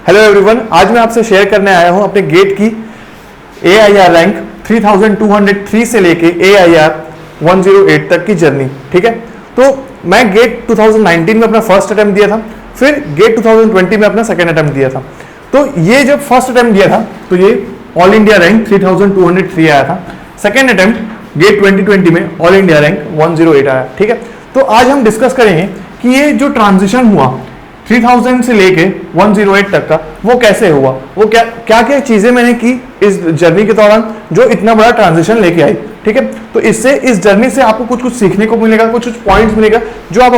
Hello everyone, आज मैं आपसे शेयर करने आया हूं अपने गेट की AIR रैंक 3203 से लेके AIR 108 तक की जर्नी। ठीक है, तो मैं गेट 2019 में अपना फर्स्ट अटेम्प्ट दिया था, फिर गेट 2020 में अपना सेकेंड अटेम्प्ट दिया था। तो ये जब फर्स्ट अटेम्प्ट दिया था तो ये ऑल इंडिया रैंक 3203 आया था। सेकेंड अटेम्प्ट गेट 2020 में ऑल इंडिया रैंक 108 आया। ठीक है, तो आज हम डिस्कस करेंगे कि ये जो ट्रांजिशन हुआ 3000 से लेके 108 तक का, वो कैसे हुआ, वो क्या क्या चीजें मैंने की इस जर्नी के दौरान जो इतना बड़ा ट्रांजिशन लेके आई। ठीक है, तो इससे इस जर्नी से आपको कुछ कुछ सीखने को मिलेगा, कुछ कुछ पॉइंट्स मिलेगा जो आप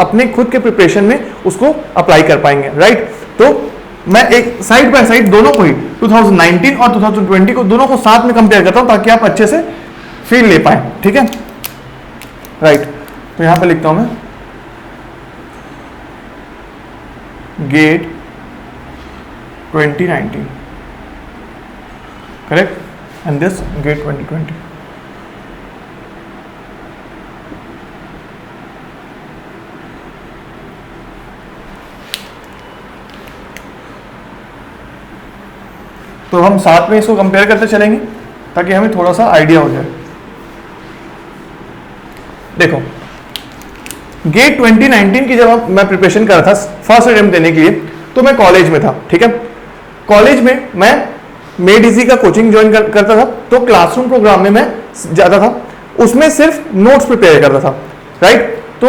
अपने खुद के प्रिपरेशन में उसको अप्लाई कर पाएंगे। राइट, तो मैं एक साइड बाय साइड दोनों को ही 2019 और 2020 को दोनों को साथ में कंपेयर करता हूं ताकि आप अच्छे से फील ले पाए। ठीक है, राइट, तो यहां पे लिखता हूं मैं gate 2019, correct, and this gate 2020. तो हम साथ में इसको कंपेयर करते चलेंगे ताकि हमें थोड़ा सा आइडिया हो जाए। देखो, गेट 2019 की जब मैं प्रिपरेशन कर रहा था फर्स्ट अटेम्प्ट देने के लिए, तो मैं कॉलेज में था। ठीक है, कॉलेज में मैं मेड इजी का कोचिंग ज्वाइन करता था, तो क्लासरूम प्रोग्राम में मैं जाता था, उसमें सिर्फ नोट्स प्रिपेयर करता था। राइट, तो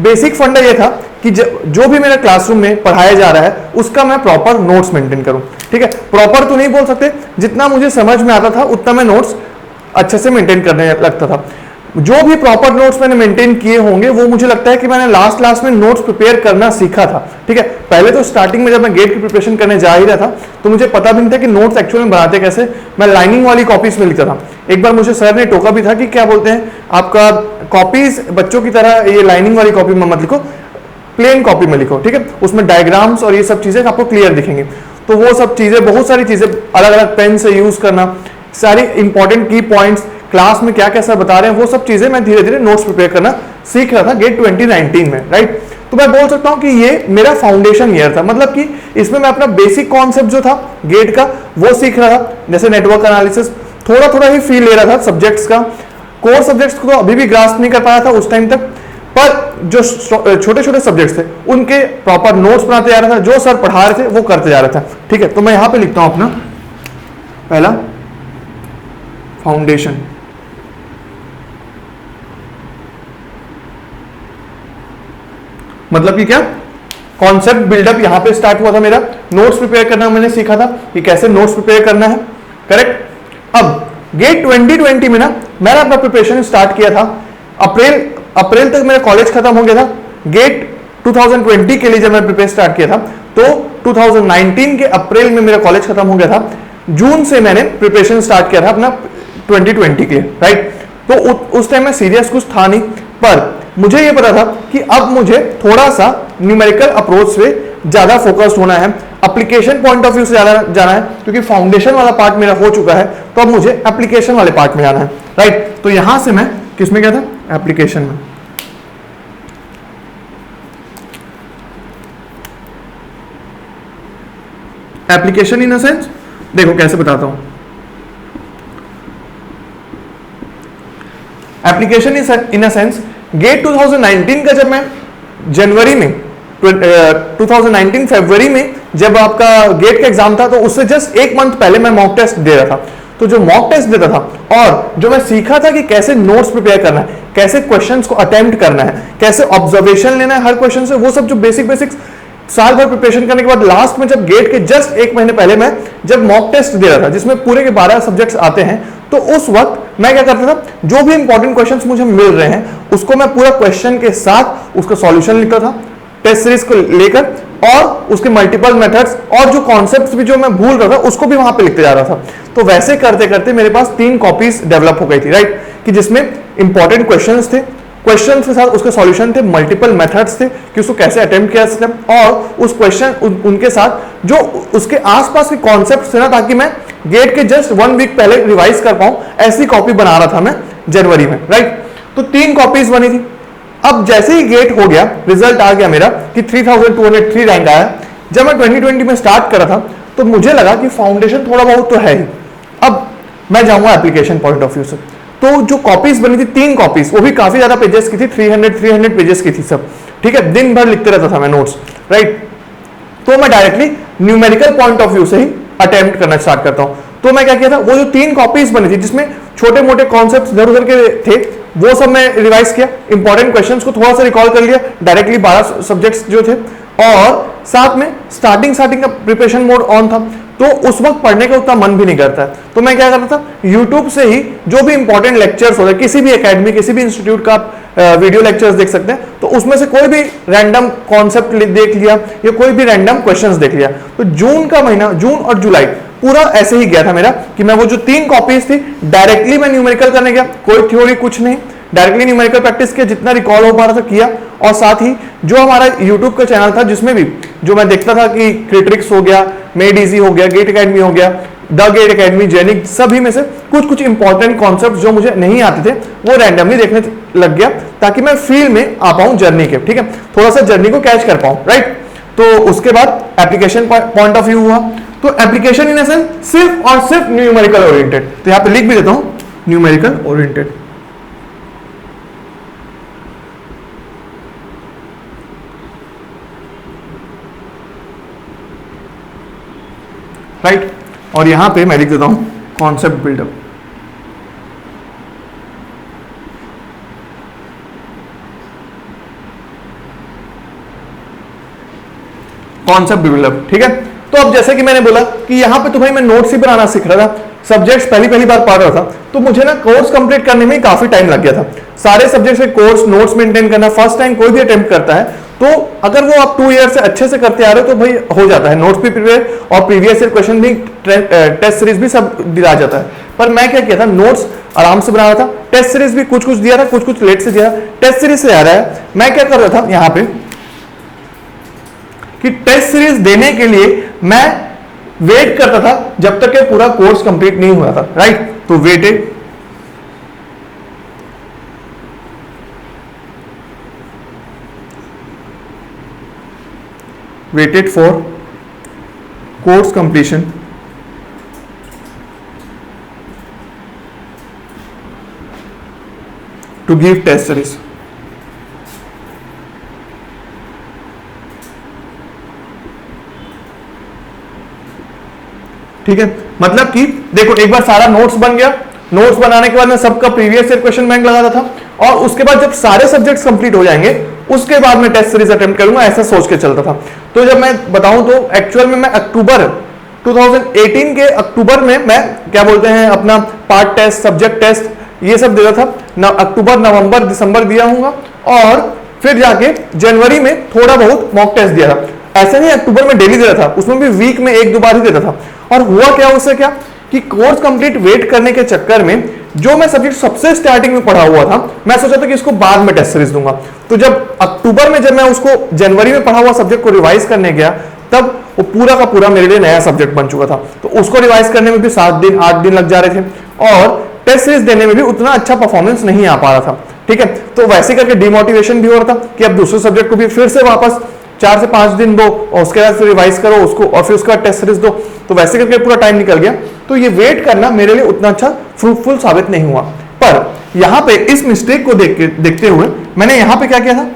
बेसिक फंडा ये था कि जो भी मेरा क्लासरूम में पढ़ाया जा रहा है उसका मैं प्रॉपर नोट्स मेंटेन करूं। ठीक है, प्रॉपर तो नहीं बोल सकते, जितना मुझे समझ में आता था उतना मैं नोट्स अच्छे से मेंटेन करने लगता था। जो भी प्रॉपर नोट्स मैंने मेंटेन किए होंगे वो मुझे लगता है कि मैंने लास्ट में नोट्स प्रिपेयर करना सीखा था। ठीक है, पहले तो स्टार्टिंग में जब मैं गेट की प्रिपरेशन करने जा ही रहा था तो मुझे पता भी नहीं था कि नोट्स एक्चुअली में बनाते कैसे। मैं लाइनिंग वाली कॉपीज में लिखता था। एक बार मुझे सर ने टोका भी था कि क्या बोलते हैं, आपका कॉपीज बच्चों की तरह ये लाइनिंग वाली कॉपी में मत लिखो, प्लेन कॉपी में लिखो। ठीक है, उसमें डायग्राम्स और ये सब चीजें आपको क्लियर दिखेंगे। तो वो सब चीजें, बहुत सारी चीजें अलग अलग पेन से यूज करना, सारी इंपॉर्टेंट की पॉइंट्स क्लास में क्या कैसा बता रहे हैं, वो सब चीजें मैं धीरे धीरे नोट्स प्रिपेयर करना सीख रहा था गेट 2019 में। राइट, तो मैं बोल सकता हूं कि ये मेरा फाउंडेशन ईयर था, मतलब कि इसमें मैं अपना बेसिक कॉन्सेप्ट जो था गेट का वो सीख रहा था, जैसे नेटवर्क एनालिसिस, थोड़ा थोड़ा ही फील ले रहा था सब्जेक्ट्स का। कोर सब्जेक्ट्स को तो अभी भी ग्रास्प नहीं कर पाया था उस टाइम तक, पर जो छोटे छोटे सब्जेक्ट्स थे उनके प्रॉपर नोट्स बनाते जा रहा था, जो सर पढ़ा रहे थे वो करते जा रहा था। ठीक है, तो मैं यहां पे लिखता हूं अपना पहला फाउंडेशन। मतलब कि क्या कॉन्सेप्ट बिल्डअप यहां पे स्टार्ट हुआ था मेरा, नोट्स प्रिपेयर करना मैंने सीखा था कि कैसे नोट्स प्रिपेयर करना है। करेक्ट, अब गेट 2020 में ना मैंने अपना प्रिपरेशन स्टार्ट किया था। अप्रैल तक मेरा कॉलेज खत्म हो गया था। गेट 2020 के लिए जब मैं प्रिपेयर स्टार्ट किया था तो 2019 के अप्रैल में मेरा कॉलेज खत्म हो गया था। जून से मैंने प्रिपरेशन स्टार्ट किया था अपना 2020 के लिए। राइट, तो उस टाइम में सीरियस कुछ था नहीं, पर मुझे ये पता था कि अब मुझे थोड़ा सा न्यूमेरिकल अप्रोच से ज्यादा फोकस्ड होना है, एप्लीकेशन पॉइंट ऑफ व्यू से ज्यादा जाना है, क्योंकि फाउंडेशन वाला पार्ट मेरा हो चुका है, तो अब मुझे एप्लीकेशन वाले पार्ट में जाना है। राइट, तो यहां से मैं किस में गया था, एप्लीकेशन में। एप्लीकेशन इन अ सेंस, देखो कैसे बताता हूं। Application in a sense, GATE 2019 का जब मैं जनवरी में 2019 फरवरी में जब आपका गेट का एग्जाम था, तो उससे जस्ट एक मंथ पहले मैं मॉक टेस्ट दे रहा था। तो जो मॉक टेस्ट देता था और जो मैं सीखा था कि कैसे नोट्स प्रिपेयर करना है, कैसे क्वेश्चंस को अटेम्प्ट करना है, कैसे ऑब्जर्वेशन लेना है हर क्वेश्चन से, वो सब जो बेसिक साल भर प्रिपरेशन करने के बाद लास्ट में जब गेट के जस्ट एक महीने पहले मैं जब मॉक टेस्ट दे रहा था जिसमें पूरे के 12 सब्जेक्ट्स आते हैं, तो उस वक्त मैं क्या करता था, जो भी इंपॉर्टेंट क्वेश्चंस मुझे मिल रहे हैं उसको मैं पूरा क्वेश्चन के साथ उसका सॉल्यूशन लिखता था टेस्ट सीरीज को लेकर, और उसके मल्टीपल मेथड्स और जो कॉन्सेप्ट्स भी जो मैं भूल रहा था उसको भी वहां पे लिखते जा रहा था। तो वैसे करते करते मेरे पास 3 कॉपीज डेवलप हो गई थी। राइट, कि जिसमें इंपॉर्टेंट क्वेश्चंस थे, क्वेश्चन के साथ उसके सॉल्यूशन थे, मल्टीपल मेथड्स थे कि उसको कैसे अटेम्प्ट किया सकते हैं, और उस क्वेश्चन उनके साथ जो उसके आसपास के कॉन्सेप्ट्स थे ना, ताकि मैं गेट के जस्ट 1 वीक पहले रिवाइज कर पाऊं, ऐसी कॉपी बना रहा था मैं जनवरी में। राइट, तो 3 कॉपीज बनी थी। अब जैसे ही गेट हो गया, रिजल्ट आ गया मेरा कि 3203 रैंक आया, जब मैं 2020 में स्टार्ट करा था तो मुझे लगा कि फाउंडेशन थोड़ा बहुत तो है ही। अब मैं जाऊंगा एप्लीकेशन पॉइंट ऑफ व्यू से, तो जो कॉपीज बनी थी 3 कॉपीज, वो भी काफी ज्यादा पेजेस की थी, 300 पेजेस की थी सब, ठीक है। दिन भर लिखते रहता था मैं नोट्स, राइट। तो मैं directly numerical point of view से ही अटेम्प्ट करना स्टार्ट करता हूं। तो मैं क्या किया था, वो जो 3 कॉपीज बनी थी जिसमें छोटे मोटे कॉन्सेप्ट इधर उधर के थे, वो सब मैं रिवाइज किया, इंपॉर्टेंट क्वेश्चंस को थोड़ा सा रिकॉल कर लिया, डायरेक्टली 12 सब्जेक्ट्स जो थे, और साथ में स्टार्टिंग का प्रिपरेशन मोड ऑन था, तो उस वक्त पढ़ने का उतना मन भी नहीं करता है। तो मैं क्या करता था, यूट्यूब से ही जो भी इंपॉर्टेंट लेक्चर्स हो रहे, किसी भी एकेडमी किसी भी इंस्टीट्यूट का वीडियो लेक्चर्स देख सकते हैं, तो उसमें से कोई भी रैंडम कॉन्सेप्ट देख लिया या कोई भी रैंडम क्वेश्चंस देख लिया। तो जून का महीना, जून और जुलाई पूरा ऐसे ही गया था मेरा कि मैं वो जो 3 कॉपीज थी डायरेक्टली मैं न्यूमेरिकल करने गया, कोई थ्योरी कुछ नहीं, डायरेक्टली न्यूमेरिकल प्रैक्टिस किया, जितना रिकॉल हो पा रहा था किया। और साथ ही जो हमारा यूट्यूब का चैनल था जिसमें भी जो मैं देखता था कि क्रिट्रिक्स हो गया, मेड इजी हो गया, गेट एकेडमी हो गया, द गेट एकेडमी, जेनिक, सभी में से कुछ इंपॉर्टेंट कॉन्सेप्ट जो मुझे नहीं आते थे वो रैंडमली देखने लग गया, ताकि मैं फील्ड में आ पाऊं जर्नी के, ठीक है, थोड़ा सा जर्नी को कैच कर पाऊं, राइट। तो उसके बाद एप्लीकेशन पॉइंट ऑफ व्यू हुआ, तो एप्लीकेशन इन एसेंस सिर्फ और सिर्फ न्यूमेरिकल ओरिएंटेड। तो यहां पे लिख भी देता हूं, न्यूमेरिकल ओरिएंटेड, राइट। और यहां पे मैं लिख देता हूं कॉन्सेप्ट बिल्डअप। कॉन्सेप्ट बिल्डअप, ठीक है। तो अब जैसे कि मैंने बोला कि यहां पे तुम्हें मैं नोट्स ही बनाना सीख रहा था, सब्जेक्ट्स पहली बार पढ़ रहा था, तो मुझे ना कोर्स कंप्लीट करने में काफी टाइम लग गया था। सारे सब्जेक्ट्स के कोर्स नोट्स मेंटेन करना, फर्स्ट टाइम कोई भी अटेम्प्ट करता है, तो अगर वो आप 2 ईयर से अच्छे से करते आ रहे हो तो भाई हो जाता है, नोट्स भी प्रिपेयर और प्रीवियस ईयर क्वेश्चन भी, टेस्ट सीरीज भी सब दिला जाता है। पर मैं क्या किया था, नोट्स आराम से बना रहा था, टेस्ट सीरीज भी कुछ दिया था, कुछ लेट से दिया। टेस्ट सीरीज से आ रहा है, मैं क्या कर रहा था यहां पे कि टेस्ट सीरीज देने के लिए मैं वेट करता था जब तक ये पूरा कोर्स कंप्लीट नहीं हुआ था, राइट। तो waited for course completion to give test series। ठीक है, मतलब कि देखो एक बार सारा नोट्स बन गया, नोट्स बनाने के बाद मैं सबका प्रीवियस ईयर क्वेश्चन बैंक लगाता था, और उसके बाद जब सारे सब्जेक्ट्स कंप्लीट हो जाएंगे उसके बाद मैं टेस्ट सीरीज अटेम्प्ट करूंगा, ऐसा सोच के चलता था। तो जब मैं बताऊं तो एक्चुअल में मैं अक्टूबर 2018 के अक्टूबर में मैं क्या बोलते हैं अपना पार्ट टेस्ट, सब्जेक्ट टेस्ट ये सब देता था, अक्टूबर नवंबर दिसंबर दिया हूंगा, और फिर जाके जनवरी में थोड़ा बहुत मॉक टेस्ट दिया था। ऐसा नहीं अक्टूबर में डेली देता था, उसमें भी वीक में 1-2 बार ही देता था। और हुआ क्या उससे, क्या कि कोर्स कंप्लीट वेट करने के चक्कर में जो मैं सब्जेक्ट सबसे स्टार्टिंग में पढ़ा हुआ था, मैं सोचा था कि इसको बाद में टेस्ट सीरीज दूंगा। तो जब अक्टूबर में जब मैं उसको जनवरी में पढ़ा हुआ सब्जेक्ट को रिवाइज करने गया, तब वो पूरा का पूरा मेरे लिए नया सब्जेक्ट बन चुका था। तो उसको रिवाइज करने में भी 7 दिन 8 दिन लग जा रहे थे, और टेस्ट सीरीज देने में भी उतना अच्छा परफॉर्मेंस नहीं आ पा रहा था, ठीक है। तो वैसे करके डिमोटिवेशन भी हो रहा था कि अब दूसरे सब्जेक्ट को भी फिर से वापस 4 से 5 दिन दो, और उसके बाद फिर रिवाइज करो उसको, और फिर उसका टेस्ट सीरीज दो। तो वैसे करके पूरा टाइम निकल गया। तो ये वेट करना मेरे लिए उतना अच्छा फ्रूटफुल साबित नहीं हुआ। पर यहां पे इस मिस्टेक को देखते हुए मैंने यहां पे क्या किया था,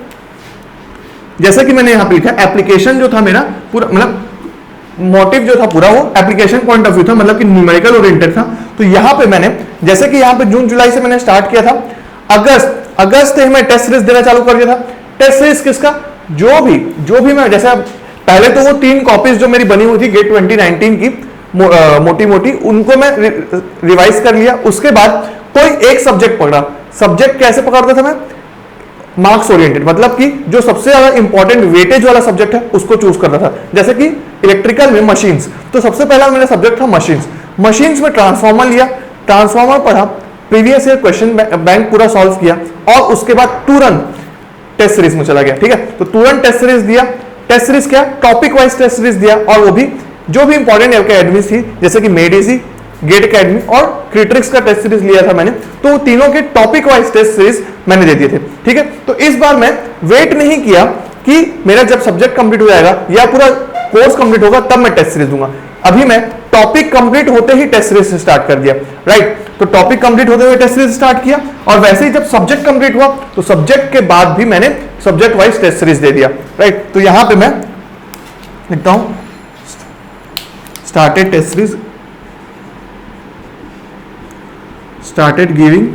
जैसा कि मैंने यहां पे लिखा एप्लीकेशन जो था मेरा पूरा, मतलब मोटिव जो था पूरा वो एप्लीकेशन पॉइंट ऑफ व्यू था, मतलब कि न्यूमेरिकल ओरिएंटेड था। तो यहां पे मैंने जैसे कि यहां पे जून जुलाई से मैंने स्टार्ट किया था, अगस्त से मैं टेस्ट सीरीज देना चालू कर दिया था। टेस्ट सीरीज किसका, जो भी मैं, जैसे पहले तो वो 3 कॉपीज जो मेरी बनी हुई थी गेट 2019 की मोटी उनको मैं रिवाइज कर लिया। उसके बाद कोई एक सब्जेक्ट पकड़ा। सब्जेक्ट कैसे पकड़ता था मैं, मार्क्स ओरिएंटेड, मतलब कि जो सबसे ज्यादा इंपॉर्टेंट वेटेज वाला सब्जेक्ट है उसको चूज करता था। जैसे कि इलेक्ट्रिकल में मशीन्स, तो सबसे पहला मेरा सब्जेक्ट था मशीन्स में ट्रांसफॉर्मर लिया, ट्रांसफॉर्मर पढ़ा, प्रीवियस ईयर क्वेश्चन बैंक पूरा सॉल्व किया, और उसके बाद तुरंत टेस्ट सीरीज में चला गया, ठीक है। तो तुरंत टेस्ट सीरीज दिया। टेस्ट सीरीज क्या, टॉपिक वाइज टेस्ट सीरीज दिया, और वो भी जो भी इंपॉर्टेंट एकेडमीज थी जैसे कि मेड इजी, गेट एकेडमी और क्रिट्रिक्स का टेस्ट सीरीज लिया था मैंने, तो तीनों के टॉपिक वाइज टेस्ट सीरीज मैंने दे दिए थे, ठीक है। तो इस बार मैं वेट नहीं किया कि मेरा जब सब्जेक्ट कंप्लीट हो जाएगा या पूरा कोर्स कंप्लीट होगा तब मैं टेस्ट सीरीज दूंगा। अभी मैं टॉपिक कंप्लीट होते ही टेस्ट सीरीज स्टार्ट कर दिया, राइट। तो टॉपिक कंप्लीट होते हुए टेस्ट सीरीज स्टार्ट किया, और वैसे ही जब सब्जेक्ट कंप्लीट हुआ तो सब्जेक्ट के बाद भी मैंने सब्जेक्ट वाइज टेस्ट सीरीज दे दिया, राइट। तो यहां पे मैं लिखता हूं started test series, started giving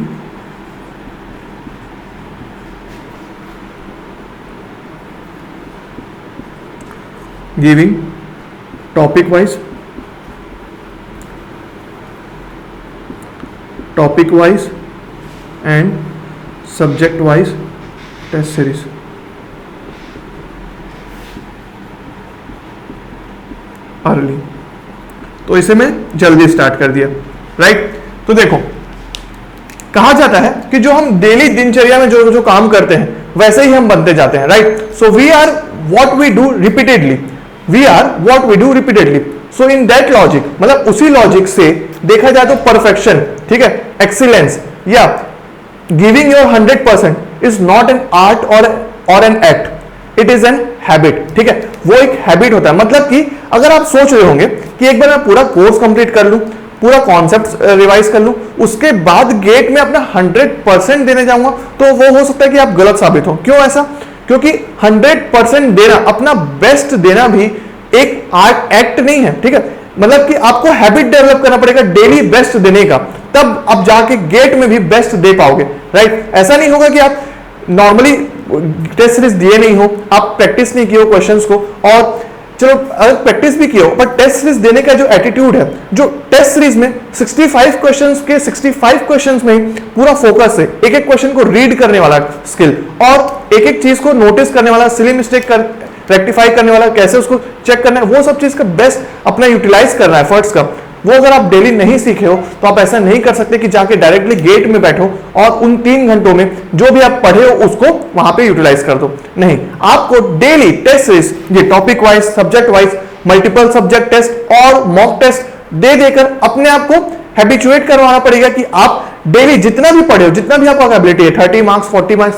topic wise and subject wise test series. Early, तो इसे मैं जल्दी स्टार्ट कर दिया, राइट। तो देखो कहा जाता है कि जो हम डेली दिनचर्या में जो जो काम करते हैं वैसे ही हम बनते जाते हैं, right. So we are what we do repeatedly, so in that logic, मतलब उसी लॉजिक से देखा जाए तो परफेक्शन, ठीक है, एक्सीलेंस या giving your 100% is not an art और an act, it is an habit, ठीक है। वो एक हैबिट होता है, मतलब कि अगर आप सोच रहे होंगे कि एक बार मैं पूरा कोर्स कंप्लीट कर लूं, पूरा कॉन्सेप्ट रिवाइज कर लूं, उसके बाद गेट में अपना 100% देने जाऊंगा, तो वो हो सकता है कि आप गलत साबित हो। क्यों ऐसा? क्योंकि 100% देना, अपना बेस्ट देना भी एक आर्ट एक्ट नहीं है, ठीक है। मतलब कि आपको हैबिट डेवलप करना पड़ेगा डेली बेस्ट देने का, तब आप जाके गेट में भी बेस्ट दे पाओगे, राइट। ऐसा नहीं होगा कि आप नॉर्मली टेस्ट सीरीज दिए नहीं हो, आप प्रैक्टिस नहीं किए हो क्वेश्चंस को, और चलो अगर प्रैक्टिस भी किया हो पर टेस्ट सीरीज देने का जो एटीट्यूड है, जो टेस्ट सीरीज में 65 क्वेश्चंस के 65 क्वेश्चंस में पूरा फोकस है, एक एक क्वेश्चन को रीड करने वाला स्किल और एक एक चीज को नोटिस करने वाला, सिली मिस्टेक कर रेक्टिफाई करने वाला, कैसे उसको चेक करना है, वो सब चीज का बेस्ट अपना यूटिलाइज करना है एफर्ट्स का, वो अगर आप डेली नहीं सीखे हो तो आप ऐसा नहीं कर सकते कि जाके डायरेक्टली गेट में बैठो और उन 3 घंटों में जो भी आप पढ़े हो उसको वहां पे यूटिलाइज कर दो। नहीं, आपको डेली टेस्ट सीरीज, ये topic wise, subject wise, multiple subject test और मॉक टेस्ट दे देकर अपने आप को हैबिचुएट करवाना पड़ेगा कि आप डेली जितना भी पढ़े हो, जितना भी आपका कैपेबिलिटी है, 30 मार्क्स, 40 मार्क्स,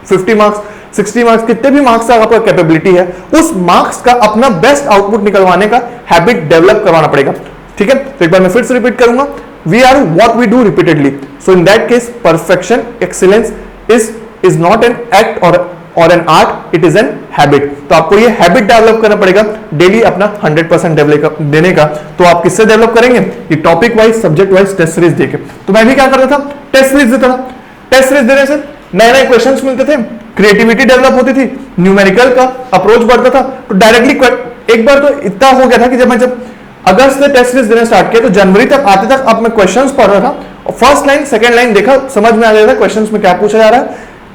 50 मार्क्स, 60 मार्क्स, कितने भी मार्क्स तक आपका कैपेबिलिटी है, उस मार्क्स का अपना बेस्ट आउटपुट निकलवाने का हैबिट डेवलप करवाना पड़ेगा, ठीक है। तो एक बार मैं फिर से रिपीट करूंगा, we are what we do repeatedly, so in that case perfection, excellence is not an act और an art, it is an habit. तो आपको ये हैबिट डेवलप करना पड़ेगा डेली अपना 100% देने का। तो आप किससे डेवलप करेंगे? ये topic wise, subject wise test series देके। तो मैं भी क्या करता था, टेस्ट सीरीज देता था। टेस्ट सीरीज देने से नए नए क्वेश्चंस मिलते थे, क्रिएटिविटी डेवलप होती थी, न्यूमेरिकल का अप्रोच बढ़ता था। तो डायरेक्टली एक बार तो इतना हो गया था कि जब अगस्त से टेस्ट सीरीज देना स्टार्ट किया तो जनवरी तक आते तक अब मैं क्वेश्चंस पढ़ रहा था और फर्स्ट लाइन सेकंड लाइन देखा, समझ में आ गया था क्वेश्चंस में क्या पूछा जा रहा है,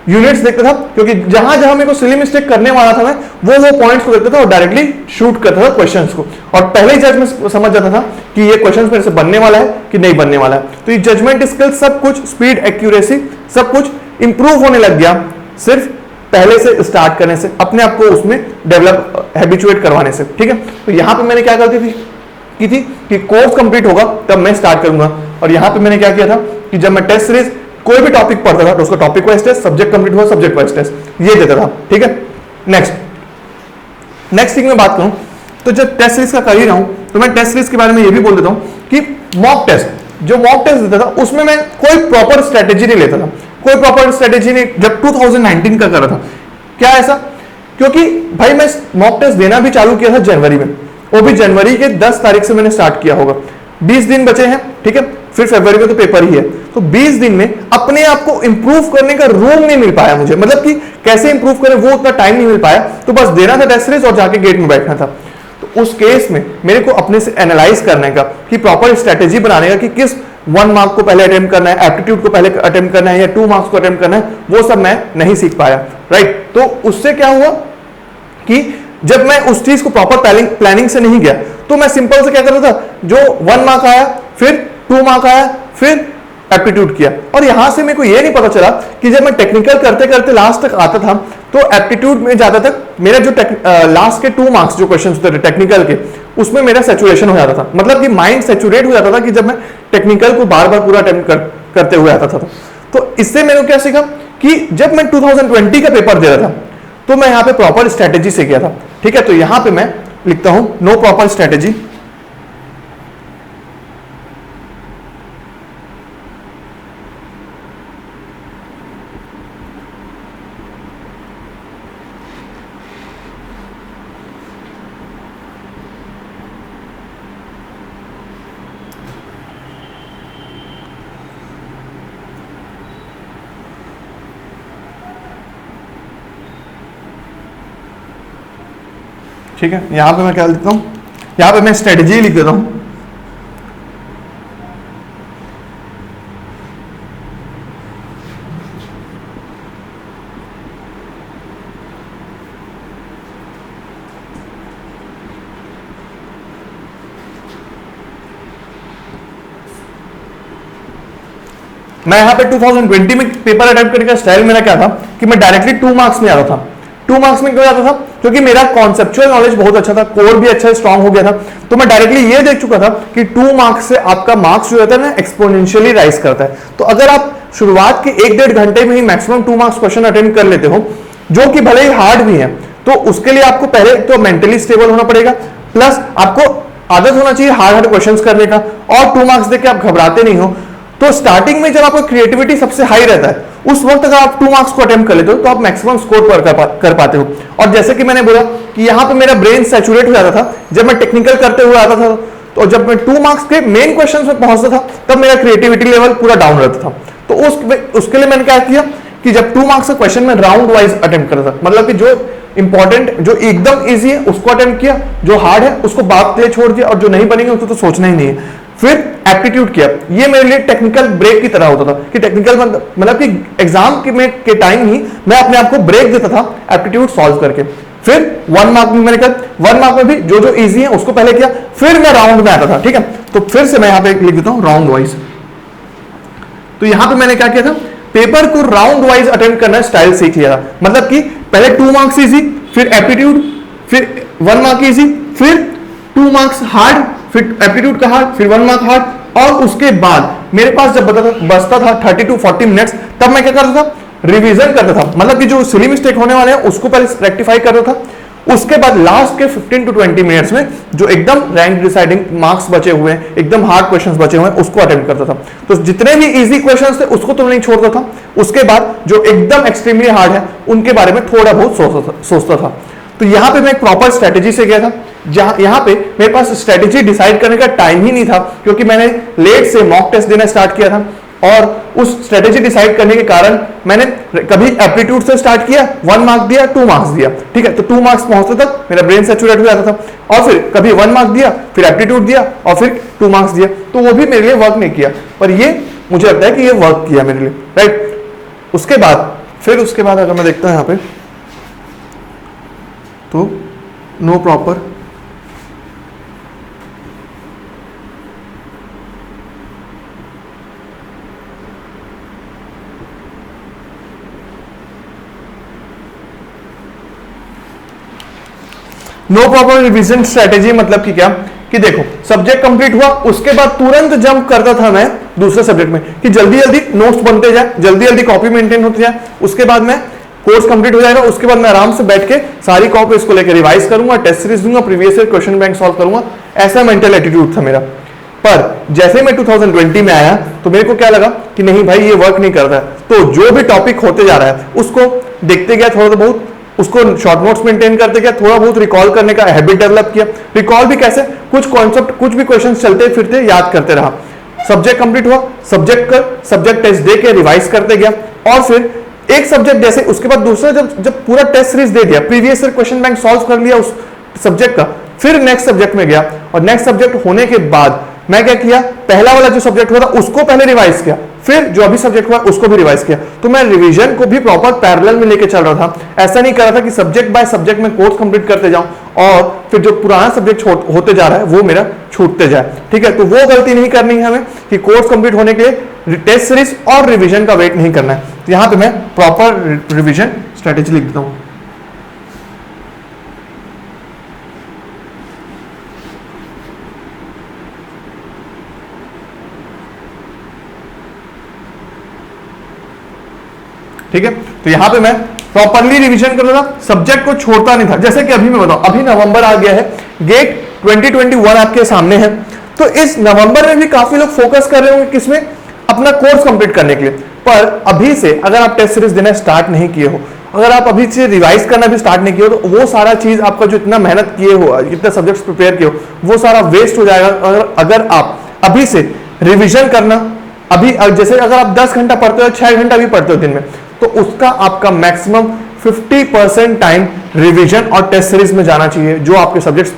यूनिट्स देखता था, क्योंकि जहां जहां मेरे को सिली मिस्टेक करने वाला था मैं वो पॉइंट्स को देखता था और डायरेक्टली शूट करता था क्वेश्चंस को, और पहले ही जज में समझ जाता था कि ये क्वेश्चंस मेरे से बनने वाला है कि नहीं बनने वाला है। तो ये जजमेंट स्किल सब कुछ, स्पीड, एक्यूरेसी सब कुछ इंप्रूव होने लग गया सिर्फ पहले से स्टार्ट करने से, अपने आप को उसमें डेवलप हैबिचुएट करवाने से, ठीक है। तो यहां पे मैंने क्या करती थी कि कोर्स कंप्लीट होगा तब मैं स्टार्ट करूंगा, और यहां पे मैंने क्या किया था कि जब मैं टेस्ट सीरीज कोई भी टॉपिक पढ़ता था तो उसका topic wise test, subject complete हुआ सब्जेक्ट वाइज टेस्ट, ये देता था, ठीक है। नेक्स्ट थिंग में बात करूं तो जब टेस्ट सीरीज का कर ही रहा हूं तो मैं टेस्ट सीरीज के बारे में ये भी बोल देता हूं कि मॉक टेस्ट, जो मॉक टेस्ट देता था उसमें मैं कोई प्रॉपर स्ट्रेटेजी नहीं लेता था, कोई प्रॉपर स्ट्रेटेजी नहीं। जब 2019 का कर रहा था, क्या ऐसा? क्योंकि भाई मैं मॉक टेस्ट देना भी चालू किया था जनवरी में, वो भी जनवरी के 10 तारीख से मैंने स्टार्ट किया होगा, 20 दिन बचे हैं, ठीक है, फिर फरवरी में तो पेपर ही है। तो 20 दिन में अपने आप को इंप्रूव करने का रूम नहीं मिल पाया मुझे, मतलब कि कैसे इंप्रूव करें वो उतना टाइम नहीं मिल पाया, तो बस देना था टेस्ट सीरीज और जाके गेट में बैठना था। तो उस केस में मेरे को अपने से एनालाइज करने का, कि प्रॉपर स्ट्रेटेजी बनाने का कि किस 1 मार्क को पहले अटेम्प्ट करना है, एप्टीट्यूड को पहले अटेम्प्ट करना है या 2 मार्क्स को अटेम्प्ट करना है, वो सब मैं नहीं सीख पाया, राइट। तो उससे क्या हुआ कि जब मैं उस चीज को प्रॉपर प्लानिंग से नहीं गया तो मैं सिंपल से क्या करता था, जो 1 मार्क आया, फिर 2 मार्क आया, फिर एप्टीट्यूड किया, और यहां से मेरे को यह नहीं पता चला कि जब मैं टेक्निकल करते करते लास्ट तक आता था तो एप्टीट्यूड में ज्यादा तक मेरा जो लास्ट के 2 मार्क्स जो क्वेश्चंस होते थे टेक्निकल के, उसमें मेरा सैचुरेशन हो जाता था, मतलब कि माइंड सैचुरेट हो जाता था कि जब मैं टेक्निकल को बार बार पूरा अटेम्प्ट करते हुए आता था। तो इससे मैंने क्या सीखा कि जब मैं 2020 का पेपर दे रहा था तो मैं यहाँ पे प्रॉपर स्ट्रेटेजी से किया था, ठीक है। तो यहाँ पे मैं लिखता हूं नो प्रॉपर स्ट्रेटेजी। ठीक है, यहां पे मैं क्या लिखता हूं, यहां पे मैं स्ट्रेटेजी लिख देता हूं। मैं यहां पे 2020 में पेपर अटेम्प्ट करने का स्टाइल मेरा क्या था कि मैं डायरेक्टली 2 मार्क्स में आ रहा था। 2 मार्क्स में क्यों जाता था? क्योंकि मेरा कॉन्सेप्चुअल नॉलेज बहुत अच्छा था, कोर भी अच्छा स्ट्रांग हो गया था, तो मैं डायरेक्टली ये देख चुका था कि 2 मार्क्स से आपका मार्क्स जो होता है ना एक्सपोनेंशियली राइज करता है। तो अगर आप शुरुआत के 1-1.5 घंटे में ही मैक्सिमम 2 मार्क्स क्वेश्चन अटेम्प्ट कर लेते हो, जो कि भले ही हार्ड भी है, तो उसके लिए आपको पहले तो मेंटली स्टेबल होना पड़ेगा, प्लस आपको आदत होना चाहिए हार्ड क्वेश्चंस करने का, और 2 मार्क्स देके आप घबराते नहीं हो। तो स्टार्टिंग में जब आपका क्रिएटिविटी सबसे हाई रहता है, उस वक्त अगर आप 2 मार्क्स को अटेम्प्ट कर लेते हो तो आप मैक्सिमम स्कोर कर पाते हो। और जैसे कि मैंने बोला कि यहाँ पे मेरा ब्रेन सैचुरेट हो जाता था जब मैं टेक्निकल करते हुए आता था, तो जब मैं 2 मार्क्स के मेन क्वेश्चंस में पहुंचता था तब मेरा क्रिएटिविटी लेवल पूरा डाउन रहता था। तो उसके लिए मैंने क्या किया कि जब 2 मार्क्स का क्वेश्चन में राउंड वाइज अटेम्प्ट करता था, मतलब कि जो इंपॉर्टेंट, जो एकदम इजी है उसको अटेम्प्ट किया, जो हार्ड है उसको बाद के लिए छोड़ दिया, और जो नहीं बनेंगे उसको तो सोचना ही नहीं है। फिर एप्टीट्यूड किया। ये मेरे लिए टेक्निकल ब्रेक की तरह होता था कि टेक्निकल मतलब कि एग्जाम के टाइम ही मैं अपने आप को ब्रेक देता था एप्टीट्यूड सॉल्व करके। फिर 1 मार्क में मैंने कहा 1 मार्क में भी जो इजी है उसको पहले किया, फिर मैं राउंड में आता था। ठीक है, तो फिर से मैं यहां पे लिख देता हूं राउंड वाइज। तो यहां पे मैंने क्या किया था, पेपर को राउंड वाइज अटेम्प्ट करना स्टाइल सीख लिया था। मतलब कि पहले 2 मार्क्स इजी, फिर एप्टीट्यूड, फिर 1 मार्क इजी, फिर 2 मार्क्स हार्ड, फिर एप्टीट्यूड का हार्ड, फिर 1 मार्क हार्ड, और उसके बाद मेरे पास जब बचता था 30 to 40 मिनट्स, तब मैं क्या करता था, रिवीजन करता था। मतलब कि जो सिली मिस्टेक होने वाले हैं उसको पहले रेक्टिफाई करता था, उसके बाद लास्ट के 15 to 20 मिनट्स में जो एकदम रैंक डिसाइडिंग मार्क्स बचे हुए हैं, एकदम हार्ड क्वेश्चंस बचे हुए हैं, उसको अटेम्प्ट करता था। तो जितने भी इजी क्वेश्चंस थे उसको तो नहीं छोड़ता था, उसके बाद जो एकदम एक्सट्रीमली हार्ड है उनके बारे में थोड़ा बहुत सोचता था। तो यहां पे मैं एक प्रॉपर स्ट्रेटेजी से गया था, जहां यहां पे मेरे पास स्ट्रेटेजी डिसाइड करने का टाइम ही नहीं था, क्योंकि मैंने लेट से मॉक टेस्ट देना स्टार्ट किया था, और उस स्ट्रेटेजी डिसाइड करने के कारण मैंने कभी एप्टीट्यूड से स्टार्ट किया, 1 मार्क दिया, 2 मार्क्स दिया। ठीक है, तो 2 मार्क्स पहुंचते तक मेरा ब्रेन सैचुरेट हो जाता था, और फिर कभी 1 मार्क दिया, फिर एप्टीट्यूड दिया, और फिर 2 मार्क्स दिया, तो वो भी मेरे लिए वर्क नहीं किया। पर ये मुझे लगता है कि ये वर्क किया मेरे लिए, राइट। उसके बाद अगर मैं देखता हूं यहां पे, तो नो प्रॉपर रिवीजन स्ट्रेटेजी। मतलब कि क्या कि देखो, सब्जेक्ट कंप्लीट हुआ, उसके बाद तुरंत जंप करता था मैं दूसरे सब्जेक्ट में कि जल्दी जल्दी नोट्स बनते जाए, जल्दी जल्दी कॉपी मेंटेन होती जाए, उसके बाद मैं कोर्स कंप्लीट हो जाएगा, उसके बाद मैं आराम से बैठ के सारी कॉपी इसको लेकर रिवाइज करूंगा, टेस्ट सीरीज दूंगा, previous year question bank solve करूंगा। ऐसा मेंटल एटीट्यूड था मेरा। पर जैसे मैं 2020 में आया तो मेरे को क्या लगा कि नहीं भाई, ये वर्क नहीं कर रहा है। तो जो भी टॉपिक होते जा रहा है उसको देखते गया, थोड़ा बहुत उसको शॉर्ट नोट्स मेंटेन करते गया, थोड़ा बहुत रिकॉल करने का हैबिट डेवलप किया। रिकॉल भी कैसे, कुछ कॉन्सेप्ट, कुछ भी क्वेश्चन चलते फिरते याद करते रहा। सब्जेक्ट कंप्लीट हुआ, सब्जेक्ट टेस्ट दे के रिवाइज करते गया, और फिर एक सब्जेक्ट जैसे उसके बाद दूसरा, जब पूरा टेस्ट सीरीज दे दिया, previous year question bank solve कर लिया उस सब्जेक्ट का, फिर नेक्स्ट सब्जेक्ट में गया, और नेक्स्ट सब्जेक्ट होने के बाद मैं क्या किया, पहला वाला जो सब्जेक्ट हुआ था उसको पहले रिवाइज किया, फिर जो अभी सब्जेक्ट हुआ उसको भी रिवाइज किया। तो मैं रिवीजन को भी प्रॉपर पैरेलल में लेके चल रहा था। ऐसा नहीं कर रहा था कि सब्जेक्ट बाय सब्जेक्ट में कोर्स कंप्लीट करते जाऊं और फिर जो पुराना सब्जेक्ट होते जा रहा है वो मेरा छूटते जाए। ठीक है, तो वो गलती नहीं करनी है हमें कि कोर्स कंप्लीट होने के लिए टेस्ट सीरीज और रिवीजन का वेट नहीं करना है। तो यहां पे मैं प्रॉपर रिवीजन स्ट्रेटेजी लिख देता हूं। ठीक है, तो यहां पे मैं प्रॉपरली रिवीजन करता था, सब्जेक्ट को छोड़ता नहीं था। जैसे कि अभी मैं बताऊं, अभी नवंबर आ गया है, गेट 2021 आपके सामने है, तो इस नवंबर में भी काफी लोग फोकस कर रहे होंगे किसमें, अपना कोर्स कंप्लीट करने के लिए। पर अभी से अगर आप टेस्ट सीरीज देना स्टार्ट नहीं किए हो, अगर आप अभी से रिवाइज करना भी स्टार्ट नहीं किए हो, तो वो सारा चीज आपका जो इतना मेहनत किए हो, इतने सब्जेक्ट्स प्रिपेयर किए हो, वो सारा वेस्ट हो जाएगा। अगर आप अभी से रिवीजन करना, अभी जैसे अगर आप 10 घंटा पढ़ते हो, 6 घंटा भी पढ़ते हो दिन में, तो उसका आपका मैक्सिमम 50% टाइम रिवीजन और टेस्ट सीरीज में जाना चाहिए, जो आपके सब्जेक्ट्स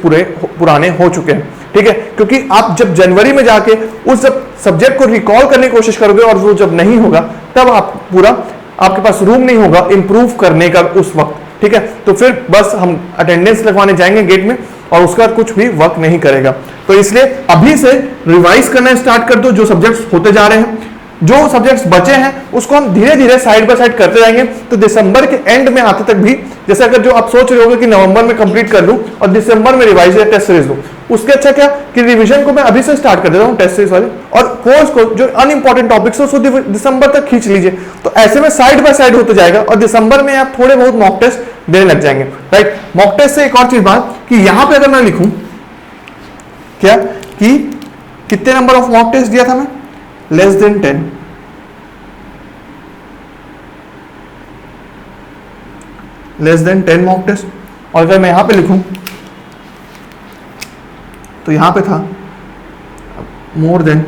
पुराने हो चुके हैं, ठीक है। क्योंकि आप जब जनवरी में जाके उस सब्जेक्ट को रिकॉल करने की कोशिश करोगे और वो जब नहीं होगा, तब आप पूरा आपके पास रूम नहीं होगा इंप्रूव करने का उस वक्त, ठीक है। तो फिर बस हम अटेंडेंस लगवाने जाएंगे गेट में और उसका कुछ भी वर्क नहीं करेगा। तो इसलिए अभी से रिवाइज करना स्टार्ट कर दो, जो सब्जेक्ट्स होते जा रहे हैं, जो सब्जेक्ट्स बचे हैं उसको हम धीरे धीरे साइड बाय साइड करते जाएंगे। तो दिसंबर के एंड में आते तक भी, जैसे अगर जो आप सोच रहे होगे कि नवंबर में कंप्लीट कर लूं और दिसंबर में रिवाइज या टेस्ट सीरीज लूं, उसके अच्छा क्या कि रिवीजन को मैं अभी से स्टार्ट कर देता हूं टेस्ट सीरीज वाले, और कोर्स को जो अनइंपॉर्टेंट टॉपिक्स है उसको दिसंबर तक खींच लीजिए। तो ऐसे में साइड बाय साइड होते जाएगा और दिसंबर में आप थोड़े बहुत मॉक टेस्ट देने लग जाएंगे, राइट। मॉक टेस्ट से एक और चीज बात कि यहां पर अगर मैं लिखूं क्या कि कितने नंबर ऑफ मॉक टेस्ट दिया था मैं, less than 10, less than 10 mock test. और अगर मैं यहां पे लिखूं तो यहां पे था मोर देन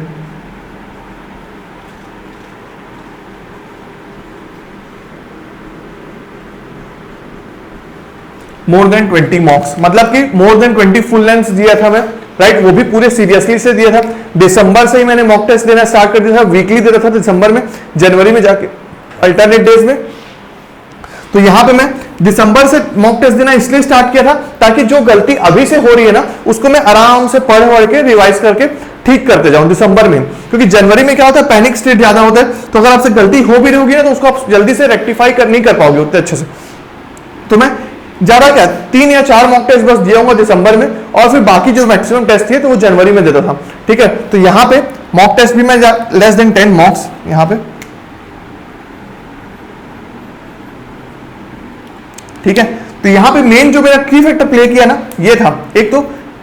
मोर देन 20 मॉक्स, मतलब कि मोर देन 20 फुल लेंथ दिया था मैं, राइट। वो भी पूरे सीरियसली से दिया था। दिसंबर से ही मैंने मॉक टेस्ट देना स्टार्ट कर दिया था, वीकली देता था दिसंबर में, जनवरी में जाके अल्टरनेट डेज में। तो यहां पे मैं दिसंबर से मॉक टेस्ट देना इसलिए स्टार्ट किया था ताकि जो गलती अभी से हो रही है ना, उसको मैं आराम से पढ़ के रिवाइज करके ठीक करते जाऊं दिसंबर में। क्योंकि जनवरी में क्या होता है, पैनिक स्टेट ज्यादा होता है, तो अगर आपसे गलती हो भी रही होगी ना, तो उसको आप जल्दी से रेक्टिफाई नहीं कर पाओगे उतने अच्छे से। तो मैं ज्यादा क्या 3 या 4 मॉक टेस्ट बस दिया हूँ दिसंबर में, और फिर बाकी जो मैक्सिमम टेस्ट थे तो वो जनवरी में देता था, ठीक है। तो यहाँ पे मॉक टेस्ट भी मैं लेस देन 10 मॉक्स यहाँ पे, ठीक है। तो यहाँ पे मेन जो मेरा की फैक्टर प्ले किया ना, ये था, एक तो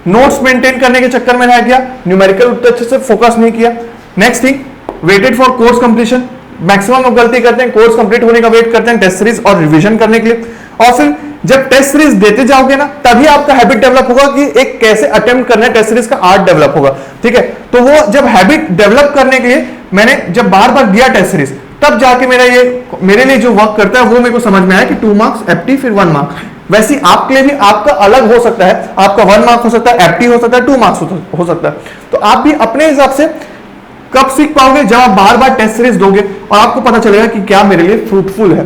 नोट्स मेंटेन करने के चक्कर में रह गया, न्यूमेरिकल उतने अच्छे से फोकस नहीं किया। Next thing, waited for course completion, maximum लोग गलती करते हैं, कोर्स कंप्लीट होने का वेट करते हैं टेस्ट सीरीज और रिवीजन करने के लिए, और फिर जब टेस्ट सीरीज देते जाओगे ना, तभी आपका हैबिट डेवलप होगा कि एक कैसे अटेम्प्ट करना है, टेस्ट सीरीज का आर्ट डेवलप होगा, ठीक है। तो वो जब हैबिट डेवलप करने के लिए मैंने जब बार बार दिया टेस्ट सीरीज, तब जाके मेरे लिए जो वर्क करता है वो मेरे को समझ में आया कि 2 मार्क्स एप्टी फिर 1 मार्क। वैसे आपके लिए भी आपका अलग हो सकता है, आपका 1 मार्क हो सकता है, एप्टी हो सकता है, 2 मार्क्स हो सकता है। तो आप भी अपने हिसाब से कब सीख पाओगे, जब आप बार बार टेस्ट सीरीज दोगे और आपको पता चलेगा कि क्या मेरे लिए फ्रूटफुल है।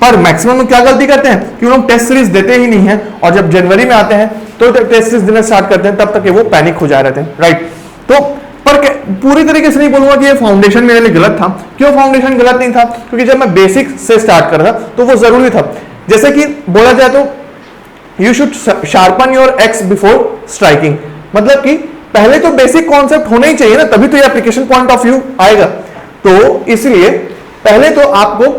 पर मैक्सिमम लोग क्या गलती करते हैं कि लोग टेस्ट सीरीज देते ही नहीं है, और जब जनवरी में आते हैं तो टेस्ट सीरीज देना स्टार्ट करते हैं, तब तक वो पैनिक हो जा रहे थे, राइट। तो पर पूरी तरीके से नहीं बोलूंगा कि ये फाउंडेशन मेरे लिए गलत था। क्यों फाउंडेशन गलत नहीं था, क्योंकि जब मैं बेसिक से स्टार्ट कर रहा था तो वो जरूरी था। जैसे कि बोला जाए तो you should sharpen your x before striking, मतलब कि पहले तो बेसिक कॉन्सेप्ट होना ही चाहिए ना, तभी तो ये एप्लीकेशन पॉइंट ऑफ व्यू आएगा। तो इसलिए पहले तो आपको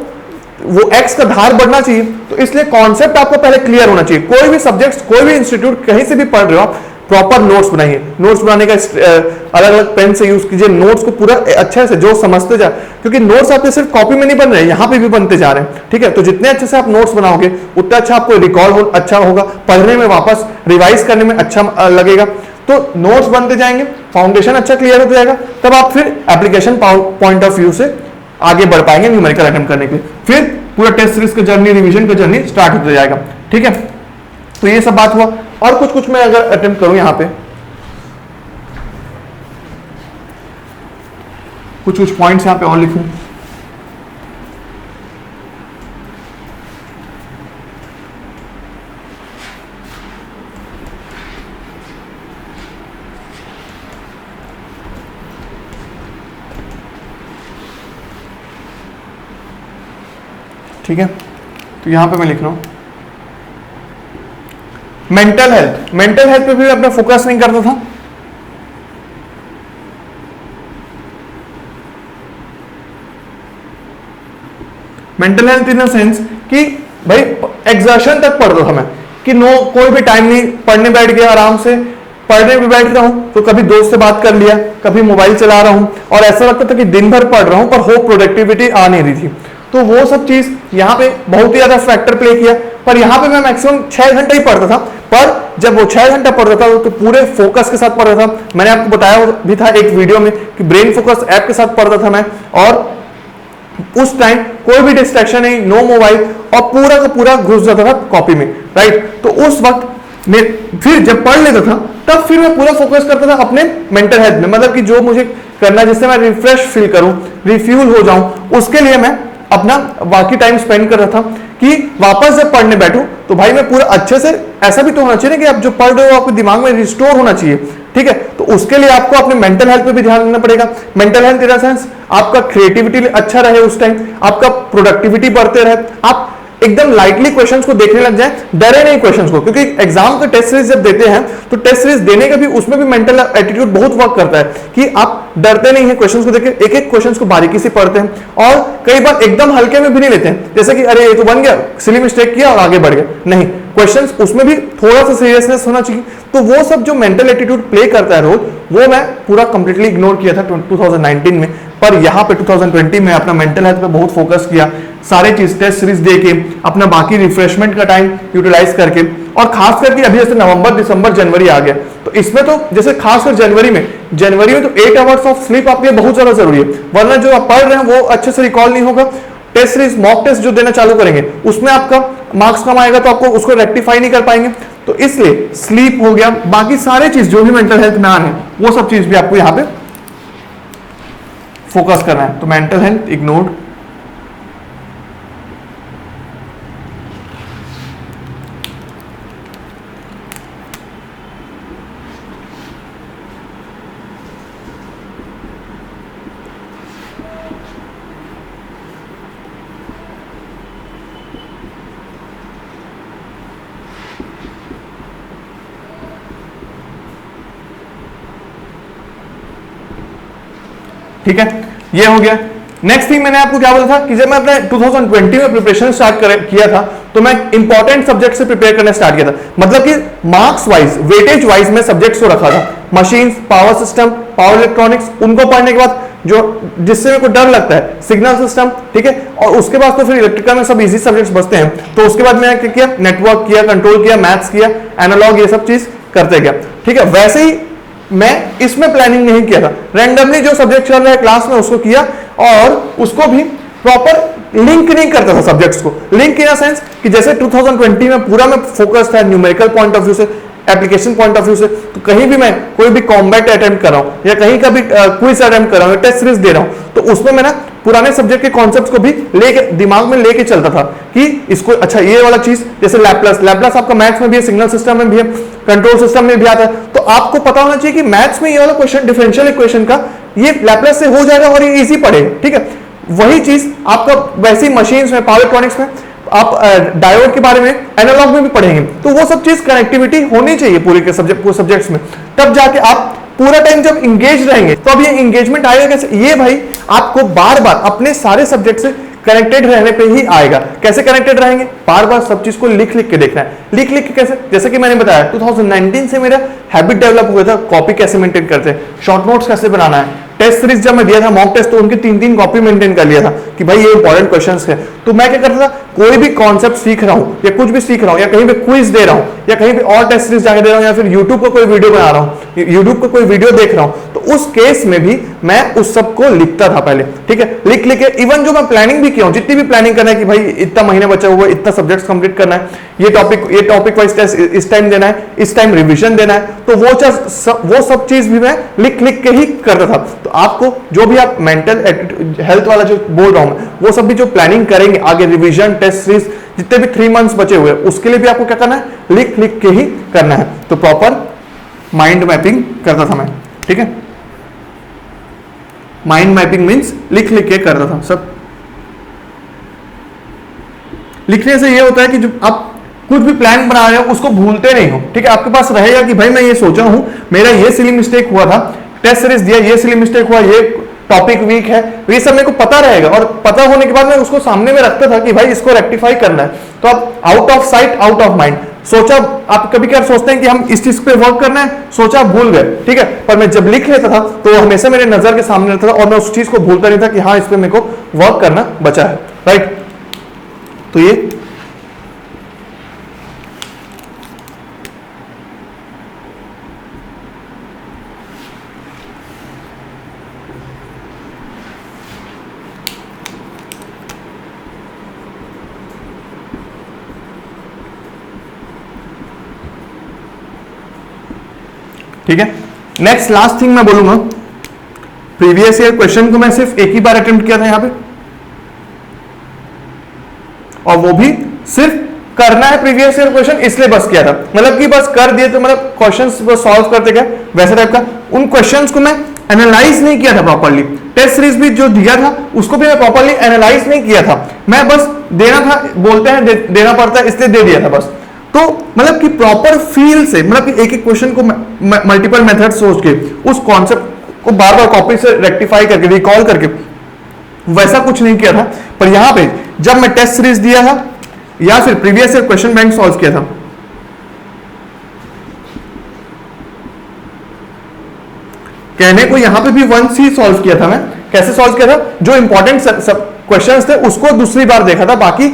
वो एक्स का धार बढ़ना चाहिए, तो इसलिए कॉन्सेप्ट आपको पहले क्लियर होना चाहिए। कोई भी सब्जेक्ट, कोई भी इंस्टीट्यूट, कहीं से भी पढ़ रहे हो आप, प्रॉपर नोट्स बनाइए। नोट्स बनाने का अलग अलग पेन से यूज कीजिए, नोट्स को पूरा अच्छे से जो समझते जा, क्योंकि नोट्स आपके सिर्फ कॉपी में नहीं बन रहे हैं, यहाँ पे भी बनते जा रहे हैं, ठीक है। तो जितने अच्छे से आप नोट्स बनाओगे उतना अच्छा आपको रिकॉल अच्छा होगा, पढ़ने में वापस रिवाइज करने में अच्छा लगेगा। तो नोट्स बनते जाएंगे, फाउंडेशन अच्छा क्लियर होता जाएगा, तब आप फिर एप्लीकेशन पॉइंट ऑफ व्यू से आगे बढ़ पाएंगे न्यूमेरिकल अटेम्प्ट करने के लिए। फिर पूरा टेस्ट सीरीज का जर्नी, रिवीजन का जर्नी स्टार्ट होता जाएगा, ठीक है। तो ये सब बात हुआ। और कुछ मैं अगर अटेम्प्ट करूं यहां पे, कुछ पॉइंट्स यहां पे और लिखूं, ठीक है। तो यहां पे मैं लिख रहा हूं मेंटल हेल्थ। मेंटल हेल्थ पे भी अपना फोकस नहीं करता था। Mental health in the sense कि भाई एक्सर्शन तक पढ़ता था मैं, कि नो कोई भी टाइम नहीं, पढ़ने बैठ गया आराम से, पढ़ने भी बैठ रहा हूं तो कभी दोस्त से बात कर लिया, कभी मोबाइल चला रहा हूं, और ऐसा लगता था कि दिन भर पढ़ रहा हूं पर हो प्रोडक्टिविटी आ नहीं रही थी। तो वो सब चीज यहाँ पे बहुत ही ज्यादा फैक्टर प्ले किया। पर यहाँ पे मैं मैक्सिमम 6 घंटे ही पढ़ता था, पर जब वो 6 घंटा पढ़ता था तो पूरे फोकस के साथ पढ़ता था। मैंने आपको बताया भी था एक वीडियो में कि ब्रेन फोकस ऐप के साथ पढ़ता था मैं, और उस टाइम कोई भी डिस्ट्रैक्शन नहीं, नो मोबाइल, और पूरा का पूरा घुस जाता था कॉपी में, राइट। तो उस वक्त मैं फिर जब पढ़ लेता था तब फिर मैं पूरा फोकस करता था अपने मेंटल हेल्थ में, मतलब कि जो मुझे करना है जिससे मैं रिफ्रेश फील करूं, रिफ्यूल हो जाऊं, उसके लिए मैं अपना बाकी टाइम स्पेंड कर रहा था कि वापस जब पढ़ने बैठूं तो भाई मैं पूरा अच्छे से, ऐसा भी तो होना चाहिए कि आप जो पढ़ रहे हो आपके दिमाग में रिस्टोर होना चाहिए, ठीक है। तो उसके लिए आपको अपने मेंटल हेल्थ पे भी ध्यान देना पड़ेगा। Mental health in the sense आपका क्रिएटिविटी अच्छा रहे, उस टाइम आपका प्रोडक्टिविटी बढ़ते रहे, आप एकदम लाइटली क्वेश्चंस को देखने लग जाए, डरे नहीं क्वेश्चंस को, क्योंकि एग्जाम का टेस्ट सीरीज जब देते हैं तो टेस्ट सीरीज देने का भी उसमें भी मेंटल एटीट्यूड बहुत वर्क करता है कि आप डरते नहीं है क्वेश्चंस को देख के, एक एक क्वेश्चंस को बारीकी से पढ़ते हैं, और कई बार एकदम हल्के में भी नहीं लेते हैं, जैसे कि अरे ये तो बन गया, सिली मिस्टेक किया और आगे बढ़ गया, नहीं, क्वेश्चंस उसमें भी थोड़ा सा सीरियसनेस होना चाहिए। तो वो सब जो मेंटल एटीट्यूड प्ले करता है रोल, वो मैं पूरा कंप्लीटली इग्नोर किया था 2019 में। पर यहाँ पे 2020 में अपना मेंटल हेल्थ पे बहुत फोकस किया, सारे चीज टेस्ट सीरीज दे के, अपना बाकी रिफ्रेशमेंट का टाइम यूटिलाइज करके, और खास करके अभी जैसे नवंबर, दिसंबर, जनवरी आ गया, तो इसमें तो जैसे खासकर जनवरी में तो 8 आवर्स ऑफ स्लीप आपके लिए बहुत ज्यादा जरूरी है, वरना जो आप पढ़ रहे हैं वो अच्छे से रिकॉल नहीं होगा। टेस्ट सीरीज, मॉक टेस्ट जो देना चालू करेंगे उसमें आपका मार्क्स कम आएगा, तो आपको उसको रेक्टिफाई नहीं कर पाएंगे। तो इसलिए स्लीप हो गया, बाकी सारे चीज जो भी मेंटल हेल्थ में आ रहे हैं वो सब चीज भी आपको यहाँ पे फोकस करना है। तो मेंटल हेल्थ इग्नोर्ड, ठीक है, ये हो गया। नेक्स्ट थिंग मैंने आपको क्या बोला था कि जब मैं अपने 2020 में प्रिपरेशन स्टार्ट किया था तो मैं इंपॉर्टेंट सब्जेक्ट से प्रिपेयर करना स्टार्ट किया था, मतलब कि मार्क्स वाइज, वेटेज वाइज मैं सब्जेक्ट्स को रखा था, machines, power system, power electronics, उनको पढ़ने के बाद जो जिससे मेरे को डर लगता है सिग्नल सिस्टम, ठीक है, और उसके बाद तो फिर इलेक्ट्रिकल में सब इजी सब्जेक्ट्स बचते हैं, तो उसके बाद मैंने क्या किया, नेटवर्क किया, कंट्रोल किया, मैथ्स किया, एनालॉग, ये सब चीज करते गया, ठीक है। वैसे ही मैं इसमें प्लानिंग नहीं किया था, रैंडमली जो सब्जेक्ट चल रहा है क्लास में उसको किया, और उसको भी प्रॉपर लिंक नहीं करता था सब्जेक्ट्स को। लिंक इन सेंस कि जैसे 2020 में पूरा मैं फोकस था न्यूमेरिकल पॉइंट ऑफ व्यू से, एप्लीकेशन पॉइंट ऑफ व्यू से, तो कहीं भी मैं कोई भी कॉम्बैट अटेम्प्ट कर रहा हूं या कहीं का भी क्विज अटेम्प्ट कर रहा हूं, टेस्ट सीरीज दे रहा हूं, तो उसमें मैं ना पुराने सब्जेक्ट के कॉन्सेप्ट्स को भी लेके दिमाग में लेके चलता था कि इसको, अच्छा ये वाला चीज, जैसे लैपलास आपका मैथ्स में भी है, सिग्नल सिस्टम में भी है, कंट्रोल सिस्टम में भी आता है, तो आपको पता होना चाहिए कि मैथ्स में ये वाला क्वेश्चन डिफरेंशियल इक्वेशन का ये लैपलास से हो जाएगा और ये इजी पड़ेगा, ठीक है। वही चीज आपका वैसी मशीन्स में, पावर इलेक्ट्रॉनिक्स में आप डायोड के बारे में, एनालॉग में भी पढ़ेंगे, तो वो सब चीज कनेक्टिविटी होनी चाहिए पूरे के सब्जेक्ट्स में, तब जाके आप पूरा टाइम जब इंगेज रहेंगे तो अब ये इंगेजमेंट आएगा कैसे, ये भाई आपको बार बार अपने सारे सब्जेक्ट से कनेक्टेड रहने पे ही आएगा। कैसे कनेक्टेड रहेंगे, बार बार सब चीज को लिख लिख के देखना है। लिख लिख के कैसे, जैसे कि मैंने बताया 2019 से मेरा हैबिट डेवलप हुआ था, कॉपी कैसे मेंटेन करते हैं, शॉर्ट नोट्स कैसे बनाना है। टेस्ट सीरीज जब मैं दिया था मॉक टेस्ट, तो उनकी 3-3 कॉपी मेंटेन कर लिया था कि भाई ये इंपॉर्टेंट क्वेश्चंस है। तो मैं क्या करता था, कोई भी कॉन्सेप्ट सीख रहा हूं या कुछ भी सीख रहा हूं या कहीं पे क्विज दे रहा हूं या कहीं पे और टेस्ट सीरीज जाके दे रहा हूं या फिर यूट्यूब को कोई वीडियो बना रहा हूं, यूट्यूब को कोई वीडियो देख रहा हूं, तो उस केस में भी मैं उस सब को लिखता था पहले, ठीक है। लिख लिख के इवन जो मैं प्लानिंग भी किया हूं, जितनी भी प्लानिंग करना है कि भाई इतना महीने बचा हुआ है, इतना सब्जेक्ट्स कंप्लीट करना है, ये टॉपिक वाइज टेस्ट इस टाइम देना है, इस टाइम रिवीजन देना है, तो वो सब चीज भी मैं लिख लिख के ही करता था। तो आपको जो भी आप मेंटल हेल्थ वाला जो बोल रहा हूं मैं, वो सब भी जो प्लानिंग करेंगे आगे, रिवीजन, टेस्ट सीरीज, जितने भी 3 मंथ्स बचे हुए, उसके लिए भी आपको क्या करना है, लिख लिख के ही करना है। तो प्रॉपर माइंड मैपिंग करता था मैं, ठीक है। माइंड मैपिंग मींस लिख लिख के करता था सब। लिखने से ये होता है कि जो आप कुछ भी प्लान बना रहे हो उसको भूलते नहीं हो, ठीक है। आपके पास रहेगा कि भाई मैं ये सोचा हूं, मेरा ये सिली मिस्टेक हुआ था, टेस्ट सीरीज दिया, ये सिली मिस्टेक हुआ, ये टॉपिक वीक है, ये सब मेरे को पता रहेगा और पता होने के बाद मैं उसको सामने में रखता था कि भाई इसको रेक्टिफाई करना है। तो अब out of sight out of mind, सोचा आप कभी क्या सोचते हैं कि हम इस चीज पे वर्क करना है, सोचा भूल गए, ठीक है, पर मैं जब लिख लेता था तो हमेशा मेरे नजर के सामने रहता था और मैं उस चीज को भूलता नहीं था कि हाँ इस पे मेरे को वर्क करना बचा है, राइट। तो ये ठीक है। नेक्स्ट लास्ट थिंग मैं बोलूंगा, प्रीवियस ईयर क्वेश्चन को मैं सिर्फ एक ही बार अटेम्प्ट किया था यहां पे, और वो भी सिर्फ करना है प्रीवियस ईयर क्वेश्चन इसलिए बस किया था, मतलब कि बस कर दिए तो मतलब क्वेश्चंस बस सॉल्व करते गए वैसे टाइप का। उन क्वेश्चंस को मैं एनालाइज नहीं किया था प्रॉपर्ली, टेस्ट सीरीज भी जो दिया था उसको भी मैं प्रॉपर्ली एनालाइज नहीं किया था, मैं बस देना था, बोलते हैं देना पड़ता है इसलिए दे दिया था बस। तो मतलब कि प्रॉपर फील से, मतलब कि एक एक क्वेश्चन को मल्टीपल मेथड सोच के उस कॉन्सेप्ट को बार बार कॉपी से रेक्टिफाई करके रिकॉल करके वैसा कुछ नहीं किया था। पर यहां पे जब मैं टेस्ट सीरीज दिया था या फिर previous year question bank solve किया था, कहने को यहां पे भी वंस ही सॉल्व किया था। मैं कैसे सॉल्व किया था, जो इंपॉर्टेंट क्वेश्चंस थे उसको दूसरी बार देखा था, बाकी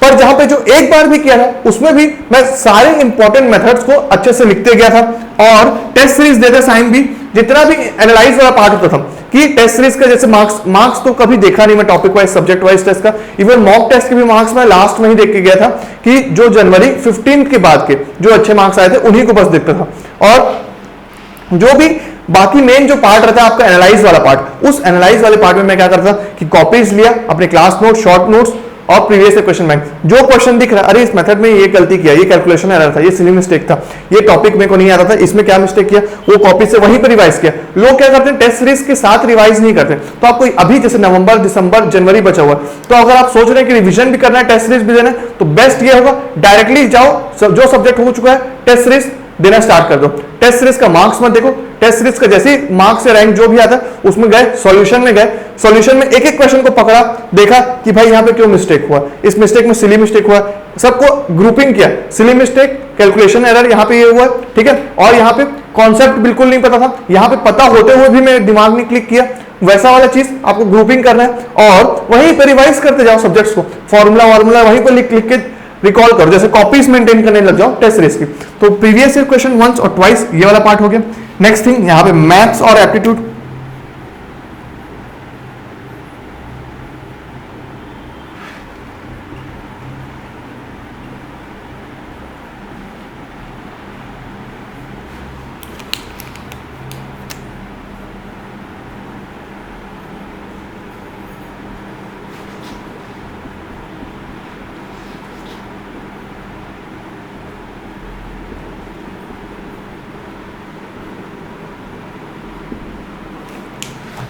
पर जहां पे जो एक बार भी किया था उसमें भी मैं सारे इंपॉर्टेंट मेथड्स को अच्छे से लिखते गया था। और टेस्ट सीरीज देते साइन भी जितना भी एनालाइज वाला पार्ट होता था कि टेस्ट सीरीज का जैसे मार्क्स तो कभी देखा नहीं मैं topic wise subject wise test का, इवन मॉक टेस्ट के भी मार्क्स मैं लास्ट में ही देख के गया था कि जो जनवरी 15 के बाद के जो अच्छे मार्क्स आए थे उन्हीं को बस देखता था। और जो भी बाकी मेन जो पार्ट रहता है आपका एनालाइज वाला पार्ट, उस एनालाइज वाले पार्ट में मैं क्या करता था कि कॉपीज लिया अपने क्लास नोट, शॉर्ट नोट्स और प्रीवियस क्वेश्चन बैंक, जो क्वेश्चन दिख रहा है अरे इस मेथड में ये गलती किया, ये कैलकुलेशन एरर था, ये सिली मिस्टेक था, ये टॉपिक मेरे को नहीं आता था, इसमें क्या मिस्टेक किया, वो कॉपी से वहीं पर रिवाइज किया। लोग क्या करते हैं टेस्ट सीरीज के साथ रिवाइज नहीं करते। तो आपको अभी जैसे नवंबर, दिसंबर, जनवरी बचा हुआ, तो अगर आप सोच रहे हैं कि रिवीजन भी करना है, टेस्ट सीरीज भी देना है, तो बेस्ट ये होगा डायरेक्टली जाओ, जो सब्जेक्ट हो चुका है टेस्ट सीरीज देना स्टार्ट कर दो। टेस्ट सीरीज का मार्क्स मत देखो, टेस्ट सीरीज का जैसे मार्क्स से रैंक जो भी आता है उसमें गए, सॉल्यूशन में गए, सॉल्यूशन में एक एक क्वेश्चन को पकड़ा, देखा कि भाई यहाँ पे क्यों मिस्टेक हुआ, इस मिस्टेक में सिली मिस्टेक हुआ, सबको ग्रुपिंग किया, सिली मिस्टेक, कैलकुलेशन एरर, यहाँ पे ये हुआ, ठीक है। और यहाँ पे कॉन्सेप्ट बिल्कुल नहीं पता था, यहाँ पे पता होते हुए भी मेरे दिमाग में क्लिक किया, वैसा वाला चीज आपको ग्रुपिंग करना है और वहीं पे रिवाइज करते जाओ सब्जेक्ट्स को, फॉर्मूला वहीं पर लिख लिख के रिकॉल करो, जैसे कॉपीज मेंटेन करने लग जाओ टेस्ट सीरीज की। तो प्रीवियस ईयर क्वेश्चन वंस और ट्वाइस ये वाला पार्ट हो गया। नेक्स्ट थिंग यहां पे मैथ्स और एप्टीट्यूड,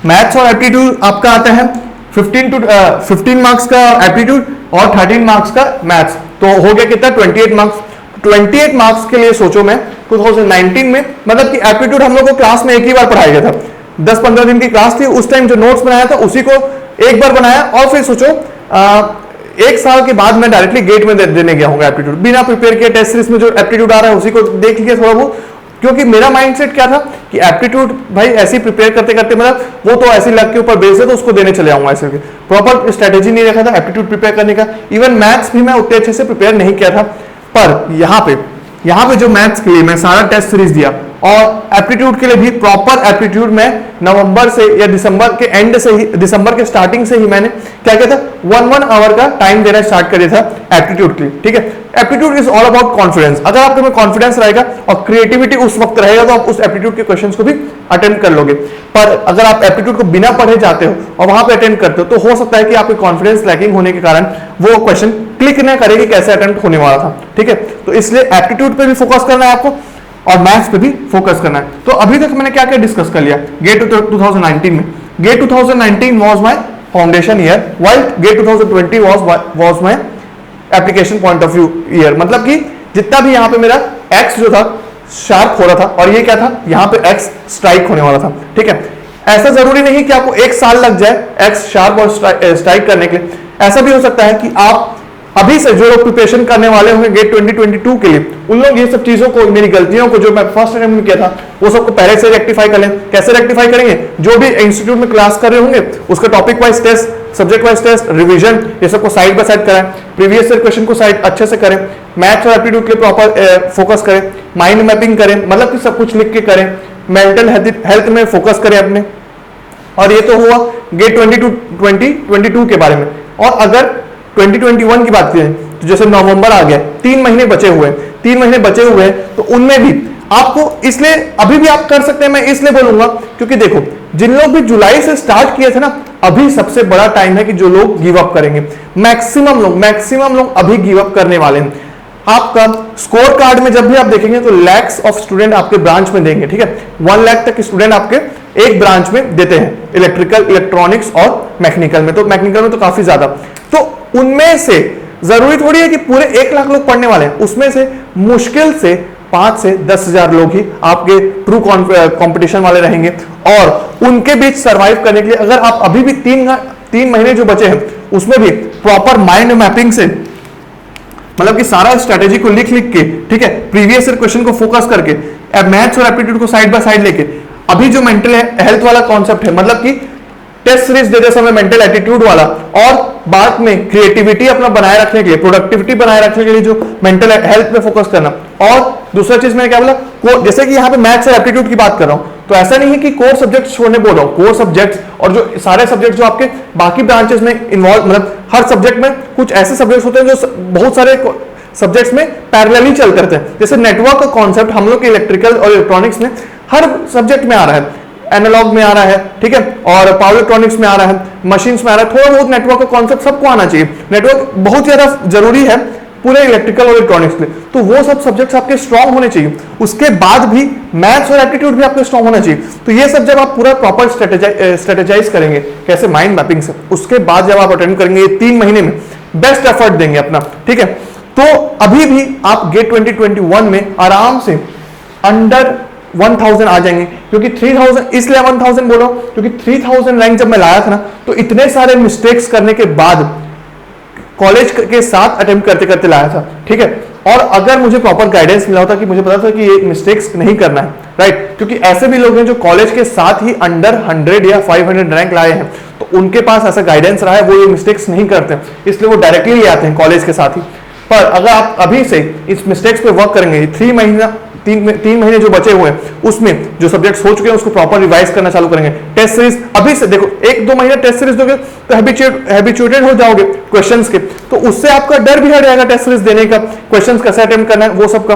मैथ्स और एप्टीट्यूड आपका आता है 15 मार्क्स का एप्टीट्यूड और 13 मार्क्स का मैथ्स, तो हो गया कितना 28 मार्क्स। 28 मार्क्स के लिए सोचो मैं 2019 में, मतलब कि एप्टीट्यूड हम लोग को क्लास में एक ही बार पढ़ाया गया था, 10-15 दिन की क्लास थी, उस टाइम जो नोट्स बनाया था उसी को एक बार बनाया और फिर सोचो एक साल के बाद मैं डायरेक्टली गेट में देने गया हूँ एप्टीट्यूड, बिना प्रिपेयर किया। टेस्ट सीरीज में जो एप्टीट्यूड आ रहा है उसी को देख लिया थोड़ा बहुत, क्योंकि मेरा माइंडसेट क्या था कि एप्टीट्यूड भाई ऐसे ही प्रिपेयर करते करते मतलब वो तो ऐसे लग के ऊपर बेस है तो उसको देने चले जाऊंगा, ऐसे प्रॉपर स्ट्रेटेजी नहीं रखा था एप्टीट्यूड प्रिपेयर करने का। इवन मैथ्स भी मैं उतने अच्छे से प्रिपेयर नहीं किया था, पर यहाँ पे जो मैथ्स के लिए मैं सारा टेस्ट सीरीज दिया और एप्टीट्यूड के लिए भी प्रॉपर एप्टीट्यूड में नवंबर से या दिसंबर के एंड से ही, दिसंबर के स्टार्टिंग से ही मैंने क्या किया था 1 आवर का टाइम देना स्टार्ट कर दिया था एप्टीट्यूड के लिए, ठीक है। Aptitude is all about confidence, अगर आपके में कॉन्फिडेंस रहेगा और क्रिएटिविटी उस वक्त रहेगा तो आप उस एप्टीट्यूड के क्वेश्चंस को भी अटेंड कर लोगे। पर अगर आप एप्टीट्यूड को बिना पढ़े जाते हो और वहां पे अटेंड करते हो तो हो सकता है कि आपके कॉन्फिडेंस लैकिंग होने के कारण वो क्वेश्चन क्लिक न करेगी कैसे अटेम्प्ट होने वाला था, ठीक है। तो इसलिए एप्टीट्यूड पे भी फोकस करना है आपको और मैथ्स पे भी फोकस करना है। तो अभी तक मैंने क्या क्या डिस्कस कर लिया गेट 2019 में। GATE 2019 was my foundation year, while GATE 2020 was my application point of view year, मतलब कि जितना भी यहाँ पे मेरा एक्स जो था शार्प हो रहा था और ये क्या था यहाँ पे एक्स स्ट्राइक होने वाला था, ठीक है। ऐसा जरूरी नहीं कि आपको 1 साल लग जाए एक्स शार्प और स्ट्राइक करने के लिए। ऐसा भी हो सकता है कि आप अभी से जो लोग प्रिपरेशन करने वाले होंगे गेट 2022 के लिए, उन लोग ये सब चीजों को, मेरी गलतियों को जो मैं फर्स्ट अटेम्प्ट में किया था, वो सबको पहले से रेक्टिफाई कर लें। कैसे रेक्टिफाई करेंगे? जो भी इंस्टीट्यूट में क्लास कर रहे होंगे उसका topic wise test, subject wise test, revision, ये सबको साइड बाय साइड कराएं, प्रीवियस ईयर क्वेश्चन को साइड अच्छे से करें, मैथ्स और एप्टीट्यूड के प्रॉपर फोकस करें, माइंड मैपिंग करें, मतलब कि सब कुछ लिख के करें, मेंटल हेल्थ में फोकस करें अपने। और ये तो हुआ गेट 2022 के बारे में। और अगर 2021 की बात करें तो जैसे नवंबर आ गया, 3 महीने बचे हुए हैं, तो उनमें भी आपको, इसलिए अभी भी आप कर सकते हैं, मैं इसलिए बोलूंगा क्योंकि देखो, जिन लोग भी जुलाई से स्टार्ट किए थे ना, अभी सबसे बड़ा टाइम है कि जो लोग गिव अप करेंगे। मैक्सिमम लोग अभी गिव अप करने वाले हैं। आपका स्कोर कार्ड में जब भी आप देखेंगे तो लैक्स ऑफ स्टूडेंट आपके ब्रांच में देंगे, ठीक है, 1 लाख तक स्टूडेंट आपके एक ब्रांच में देते हैं, इलेक्ट्रिकल, इलेक्ट्रॉनिक्स और मैकेनिकल में। तो मैकेनिकल में तो काफी ज्यादा, तो उनमें से जरूरी थोड़ी है कि पूरे 1 लाख लोग पढ़ने वाले हैं, उसमें से मुश्किल से 5 से 10 हजार लोग ही आपके ट्रू कंपटीशन वाले रहेंगे। और उनके बीच सरवाइव करने के लिए अगर आप अभी भी 3 महीने जो बचे हैं उसमें भी प्रॉपर माइंड मैपिंग से, मतलब कि सारा स्ट्रेटेजी को लिख के, ठीक है, प्रीवियस ईयर क्वेश्चन को फोकस करके, मैथ्स और एप्टीट्यूड को साइड बाय साइड लेके, अभी जो मेंटल हेल्थ वाला कॉन्सेप्ट है, मतलब कि टेस्ट सीरीज देते समय मेंटल एटीट्यूड वाला, और बाद में क्रिएटिविटी अपना बनाए रखने के लिए, प्रोडक्टिविटी बनाए रखने के लिए जो मेंटल हेल्थ पे फोकस करना। और दूसरा चीज मैंने क्या बोला, जैसे कि यहाँ पे मैथ्स और एप्टीट्यूड की बात कर रहा हूं, तो ऐसा नहीं है कि कोर सब्जेक्ट छोड़ने बोल रहा हूं, कोर सब्जेक्ट्स और जो सारे सब्जेक्ट जो आपके बाकी ब्रांचेस में इन्वॉल्व, मतलब हर सब्जेक्ट में कुछ ऐसे सब्जेक्ट्स होते हैं जो बहुत सारे सब्जेक्ट्स में पैरेलली चलते रहते हैं। जैसे नेटवर्क का कॉन्सेप्ट हम लोग के इलेक्ट्रिकल और इलेक्ट्रॉनिक्स में हर सब्जेक्ट में आ रहा है, एनालॉग में आ रहा है, ठीक है, और पावर इलेक्ट्रॉनिक्स में आ रहा है, मशीन्स में आ रहा है, थोड़ा बहुत नेटवर्क का कॉन्सेप्ट सबको आना चाहिए। नेटवर्क बहुत ज्यादा जरूरी है पूरे इलेक्ट्रिकल और इलेक्ट्रॉनिक्स के लिए, तो वो सब सब्जेक्ट्स आपके स्ट्रांग होने चाहिए। उसके बाद भी मैथ्स और एप्टीट्यूड भी आपके स्ट्रांग होना चाहिए। तो ये सब जब आप पूरा प्रॉपर स्ट्रेटेजाइज करेंगे कैसे माइंड मैपिंग से, उसके बाद जब आप अटेंड करेंगे, ये 3 महीने में बेस्ट एफर्ट देंगे अपना, ठीक है, तो अभी भी आप गेट 2021 में आराम से अंडर 1000 आ जाएंगे। क्योंकि 3000, इसलिए 1000 बोल रहा हूं क्योंकि 3000 रैंक जब मैं लाया था ना, तो इतने सारे मिस्टेक्स करने के बाद कॉलेज के साथ अटेम्प्ट करते करते लाया था, ठीक है। और अगर मुझे प्रॉपर गाइडेंस मिला होता कि मुझे पता था कि ये मिस्टेक्स नहीं करना है, राइट, क्योंकि ऐसे भी लोग हैं जो कॉलेज के साथ ही अंडर 100 या 500 रैंक लाए हैं, तो उनके पास ऐसा गाइडेंस रहा है, वो ये मिस्टेक्स नहीं करते, इसलिए वो डायरेक्टली ले आते हैं कॉलेज के साथ ही। पर अगर आप अभी से इस मिस्टेक्स पे वर्क करेंगे, 3 महीने जो बचे हुए हैं उसमें जो सब्जेक्ट्स हो चुके हैं उसको प्रॉपर रिवाइज करना चालू करेंगे। टेस्ट सीरीज अभी से देखो, 1-2 महीने टेस्ट सीरीज दोगे तो हैबिचुएटेड हो जाओगे क्वेश्चंस के, तो उससे आपका डर भी हट जाएगा टेस्ट सीरीज देने का, क्वेश्चंस कैसे अटेम्प्ट करना है वो सब का।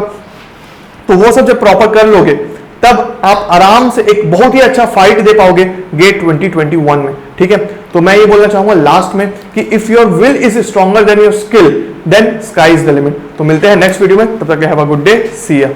तो वो सब जब प्रॉपर कर लोगे तब आप आराम से एक बहुत ही अच्छा फाइट दे पाओगे गेट 2021 में, ठीक है। तो मैं ये बोलना चाहूंगा लास्ट में कि if your will is stronger than your skill then sky is the limit. तो मिलते हैं नेक्स्ट वीडियो में, तब तक have a good day, see या।